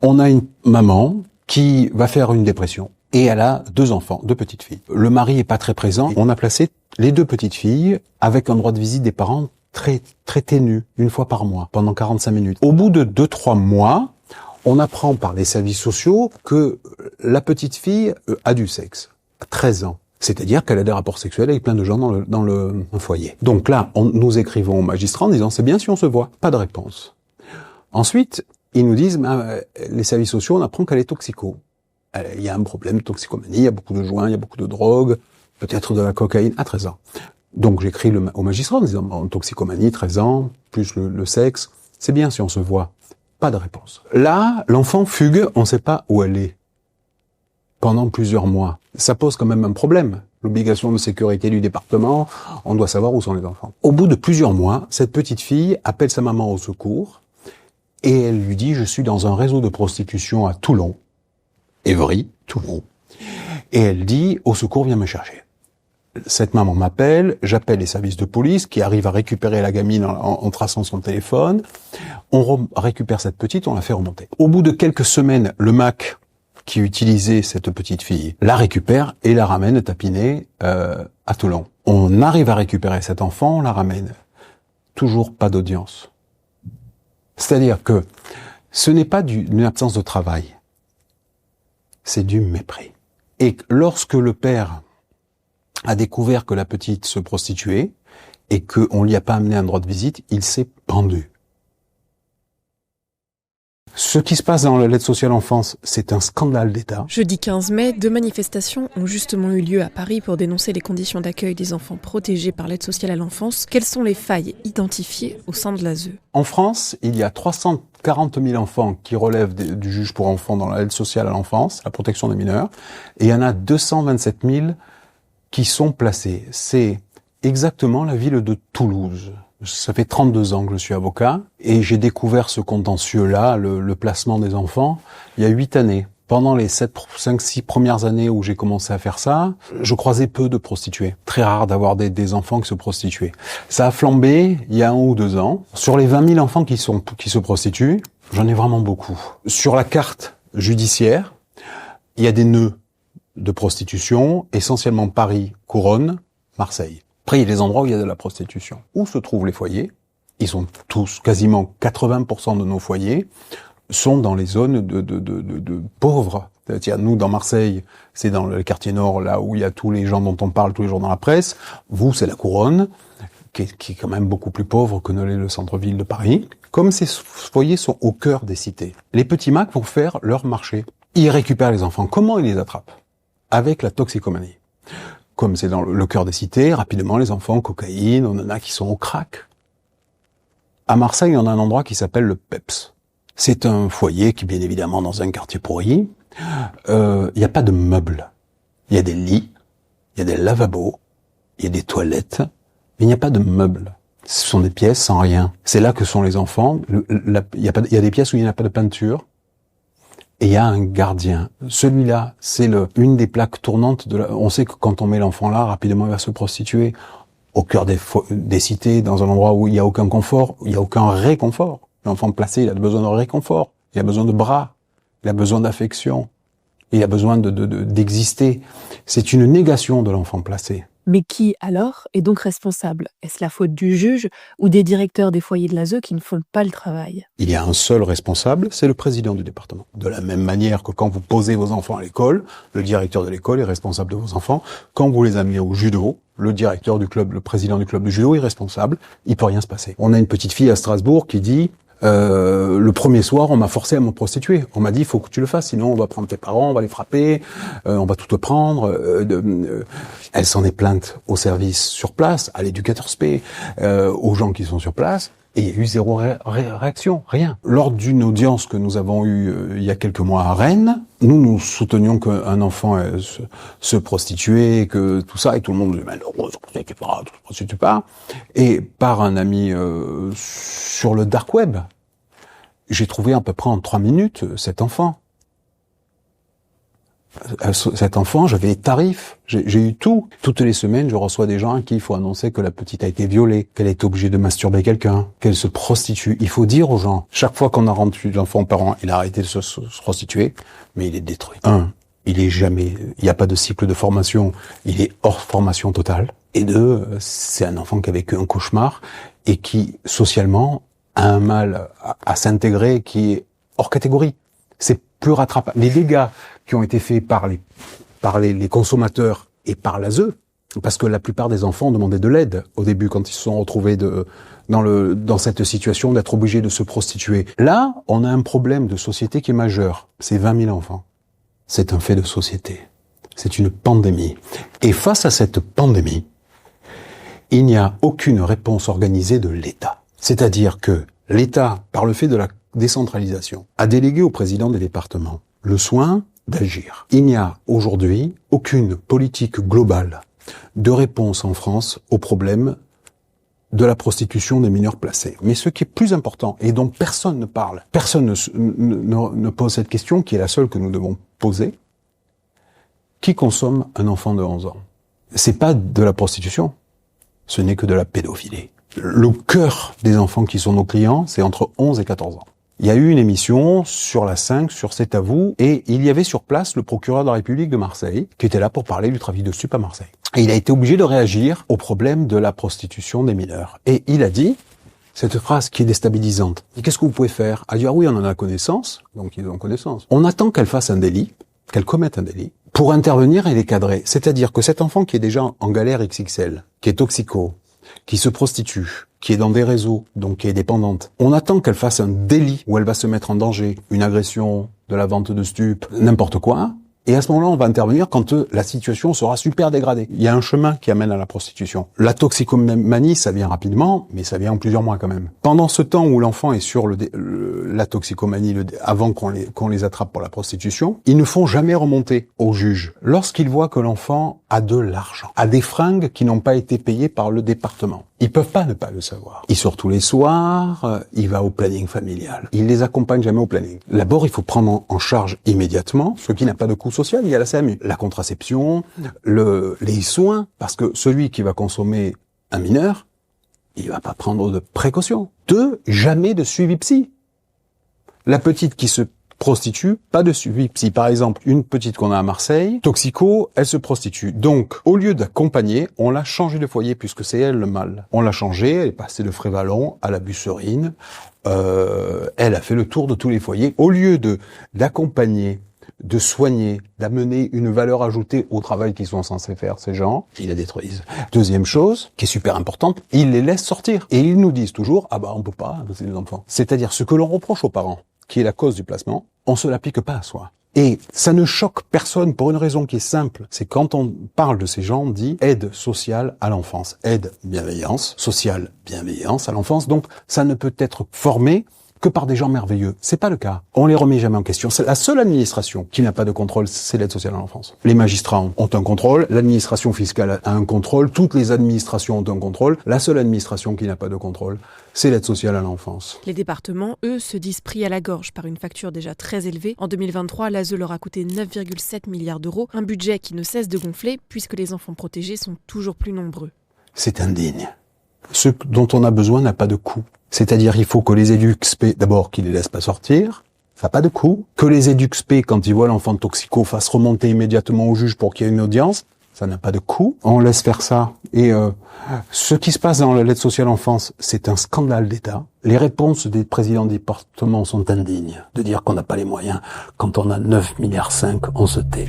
On a une maman qui va faire une dépression et elle a 2 enfants, 2 petites filles. Le mari est pas très présent. On a placé les 2 petites filles avec un droit de visite des parents très ténu, une fois par mois, pendant 45 minutes. Au bout de 2-3 mois, on apprend par les services sociaux que la petite fille a du sexe, à 13 ans. C'est-à-dire qu'elle a des rapports sexuels avec plein de gens dans le foyer. Donc là, nous écrivons au magistrat en disant « c'est bien si on se voit ». Pas de réponse. Ensuite, ils nous disent les services sociaux, on apprend qu'elle est toxico. Il y a un problème de toxicomanie, il y a beaucoup de joints, il y a beaucoup de drogue, peut-être de la cocaïne à 13 ans. Donc j'écris au magistrat en disant toxicomanie, 13 ans, plus le sexe, c'est bien si on se voit. Pas de réponse. Là, l'enfant fugue, on ne sait pas où elle est. Pendant plusieurs mois. Ça pose quand même un problème. L'obligation de sécurité du département, on doit savoir où sont les enfants. Au bout de plusieurs mois, cette petite fille appelle sa maman au secours et elle lui dit « je suis dans un réseau de prostitution à Toulon, Évry, Toulon, et elle dit « au secours, viens me chercher ». Cette maman m'appelle, j'appelle les services de police qui arrivent à récupérer la gamine en traçant son téléphone. On récupère cette petite, on la fait remonter. Au bout de quelques semaines, le MAC qui utilisait cette petite fille la récupère et la ramène tapiner à Toulon. On arrive à récupérer cet enfant, on la ramène. Toujours pas d'audience. C'est-à-dire que ce n'est pas une absence de travail, c'est du mépris. Et lorsque le père a découvert que la petite se prostituait et qu'on lui a pas amené un droit de visite, il s'est pendu. Ce qui se passe dans l'aide sociale enfance, c'est un scandale d'État. Jeudi 15 mai, 2 manifestations ont justement eu lieu à Paris pour dénoncer les conditions d'accueil des enfants protégés par l'aide sociale à l'enfance. Quelles sont les failles identifiées au sein de l'ASE ? En France, il y a 340 000 enfants qui relèvent du juge pour enfants dans l'aide sociale à l'enfance, la protection des mineurs, et il y en a 227 000 qui sont placés. C'est exactement la ville de Toulouse. Ça fait 32 ans que je suis avocat et j'ai découvert ce contentieux-là, le placement des enfants, il y a 8 années. Pendant les 5-6 premières années où j'ai commencé à faire ça, je croisais peu de prostituées. Très rare d'avoir des enfants qui se prostituaient. Ça a flambé il y a 1 ou 2 ans. Sur les 20 000 enfants qui se prostituent, j'en ai vraiment beaucoup. Sur la carte judiciaire, il y a des nœuds de prostitution, essentiellement Paris, Couronne, Marseille. Après, il y a des endroits où il y a de la prostitution. Où se trouvent les foyers ? Ils sont tous, quasiment 80% de nos foyers, sont dans les zones de pauvres. C'est-à-dire, nous, dans Marseille, c'est dans le quartier nord, là où il y a tous les gens dont on parle tous les jours dans la presse. Vous, c'est la Couronne, qui est quand même beaucoup plus pauvre que ne l'est le centre-ville de Paris. Comme ces foyers sont au cœur des cités, les petits Macs vont faire leur marché. Ils récupèrent les enfants. Comment ils les attrapent ? Avec la toxicomanie. Comme c'est dans le cœur des cités, rapidement, les enfants, cocaïne, on en a qui sont au crack. À Marseille, on a un endroit qui s'appelle le PEPS. C'est un foyer qui, bien évidemment, dans un quartier pourri. Il n'y a pas de meubles. Il y a des lits, il y a des lavabos, il y a des toilettes, mais il n'y a pas de meubles. Ce sont des pièces sans rien. C'est là que sont les enfants. Il y a des pièces où il n'y a pas de peinture. Et il y a un gardien. Celui-là, c'est une des plaques tournantes on sait que quand on met l'enfant là, rapidement il va se prostituer au cœur des cités, dans un endroit où il n'y a aucun confort, où il n'y a aucun réconfort. L'enfant placé, il a besoin de réconfort, il a besoin de bras, il a besoin d'affection, il a besoin d'exister. C'est une négation de l'enfant placé. Mais qui, alors, est donc responsable ? Est-ce la faute du juge ou des directeurs des foyers de l'ASE qui ne font pas le travail ? Il y a un seul responsable, c'est le président du département. De la même manière que quand vous posez vos enfants à l'école, le directeur de l'école est responsable de vos enfants. Quand vous les amenez au judo, le directeur du club, le président du club de judo est responsable. Il peut rien se passer. On a une petite fille à Strasbourg qui dit... le premier soir, on m'a forcé à me prostituer. On m'a dit, il faut que tu le fasses, sinon on va prendre tes parents, on va les frapper, on va tout te prendre. Elle s'en est plainte au service sur place, à l'éducateur spé, aux gens qui sont sur place, et il y a eu zéro réaction, rien. Lors d'une audience que nous avons eue il y a quelques mois à Rennes, nous soutenions qu'un enfant se prostituait, que tout ça, et tout le monde disait, mais ne se prostitue pas. Et par un ami sur le dark web, j'ai trouvé à peu près en 3 minutes cet enfant. Cet enfant, j'avais les tarifs, j'ai eu tout. Toutes les semaines, je reçois des gens à qui il faut annoncer que la petite a été violée, qu'elle est obligée de masturber quelqu'un, qu'elle se prostitue. Il faut dire aux gens, chaque fois qu'on a rendu l'enfant aux parents, il a arrêté de se prostituer, mais il est détruit. Il n'y a pas de cycle de formation, il est hors formation totale. Et deux, c'est un enfant qui a vécu un cauchemar et qui, socialement, a un mal à s'intégrer qui est hors catégorie. C'est plus rattrapable. Les dégâts qui ont été faits par les consommateurs et par l'ASE, parce que la plupart des enfants demandaient de l'aide au début quand ils se sont retrouvés dans cette situation d'être obligés de se prostituer. Là, on a un problème de société qui est majeur. C'est 20 000 enfants. C'est un fait de société. C'est une pandémie. Et face à cette pandémie, il n'y a aucune réponse organisée de l'État. C'est-à-dire que l'État, par le fait de la décentralisation, a délégué au président des départements le soin d'agir. Il n'y a aujourd'hui aucune politique globale de réponse en France au problème de la prostitution des mineurs placés. Mais ce qui est plus important et dont personne ne parle, personne ne pose cette question qui est la seule que nous devons poser, qui consomme un enfant de 11 ans? C'est pas de la prostitution, ce n'est que de la pédophilie. Le cœur des enfants qui sont nos clients, c'est entre 11 et 14 ans. Il y a eu une émission sur la 5, sur C'est à vous, et il y avait sur place le procureur de la République de Marseille, qui était là pour parler du trafic de stupes à Marseille. Et il a été obligé de réagir au problème de la prostitution des mineurs. Et il a dit cette phrase qui est déstabilisante. Et qu'est-ce que vous pouvez faire? Il a dit, ah oui, on en a connaissance, donc ils ont connaissance. On attend qu'elle fasse un délit, qu'elle commette un délit, pour intervenir et les cadrer. C'est-à-dire que cet enfant qui est déjà en galère XXL, qui est toxico, qui se prostitue, qui est dans des réseaux, donc qui est dépendante, on attend qu'elle fasse un délit où elle va se mettre en danger, une agression, de la vente de stupes, n'importe quoi. Et à ce moment-là, on va intervenir quand la situation sera super dégradée. Il y a un chemin qui amène à la prostitution. La toxicomanie, ça vient rapidement, mais ça vient en plusieurs mois quand même. Pendant ce temps où l'enfant est sur la toxicomanie, avant qu'on les attrape pour la prostitution, ils ne font jamais remonter au juge. Lorsqu'ils voient que l'enfant a de l'argent, a des fringues qui n'ont pas été payées par le département, ils peuvent pas ne pas le savoir. Il sort tous les soirs, il va au planning familial. Il les accompagne jamais au planning. D'abord, il faut prendre en charge immédiatement ce qui n'a pas de coût social. Il y a la CMU. La contraception, les soins, parce que celui qui va consommer un mineur, il va pas prendre de précautions. 2, jamais de suivi psy. La petite qui se prostitue, pas de suivi psy. Par exemple, une petite qu'on a à Marseille, toxico, elle se prostitue. Donc, au lieu d'accompagner, on l'a changé de foyer puisque c'est elle le mal. On l'a changée, elle est passée de Frévalon à la Busserine. Elle a fait le tour de tous les foyers. Au lieu d'accompagner, de soigner, d'amener une valeur ajoutée au travail qu'ils sont censés faire, ces gens, ils la détruisent. Deuxième chose, qui est super importante, ils les laissent sortir. Et ils nous disent toujours, ah bah on peut pas, c'est des enfants. C'est-à-dire ce que l'on reproche aux parents, qui est la cause du placement, on se l'applique pas à soi. Et ça ne choque personne pour une raison qui est simple. C'est quand on parle de ces gens, on dit aide sociale à l'enfance. Aide, bienveillance, sociale, bienveillance à l'enfance. Donc, ça ne peut être formé que par des gens merveilleux. C'est pas le cas. On les remet jamais en question. C'est la seule administration qui n'a pas de contrôle, c'est l'aide sociale à l'enfance. Les magistrats ont un contrôle, l'administration fiscale a un contrôle, toutes les administrations ont un contrôle. La seule administration qui n'a pas de contrôle, c'est l'aide sociale à l'enfance. Les départements, eux, se disent pris à la gorge par une facture déjà très élevée. En 2023, l'ASE leur a coûté 9,7 milliards d'euros, un budget qui ne cesse de gonfler puisque les enfants protégés sont toujours plus nombreux. C'est indigne. Ce dont on a besoin n'a pas de coût. C'est-à-dire, il faut que les EduxP, d'abord, qu'ils les laissent pas sortir. Ça n'a pas de coût. Que les EduxP, quand ils voient l'enfant toxico, fassent remonter immédiatement au juge pour qu'il y ait une audience. Ça n'a pas de coût. On laisse faire ça. Et ce qui se passe dans l'aide sociale enfance, c'est un scandale d'État. Les réponses des présidents de département sont indignes. De dire qu'on n'a pas les moyens. Quand on a 9,5 milliards, on se tait.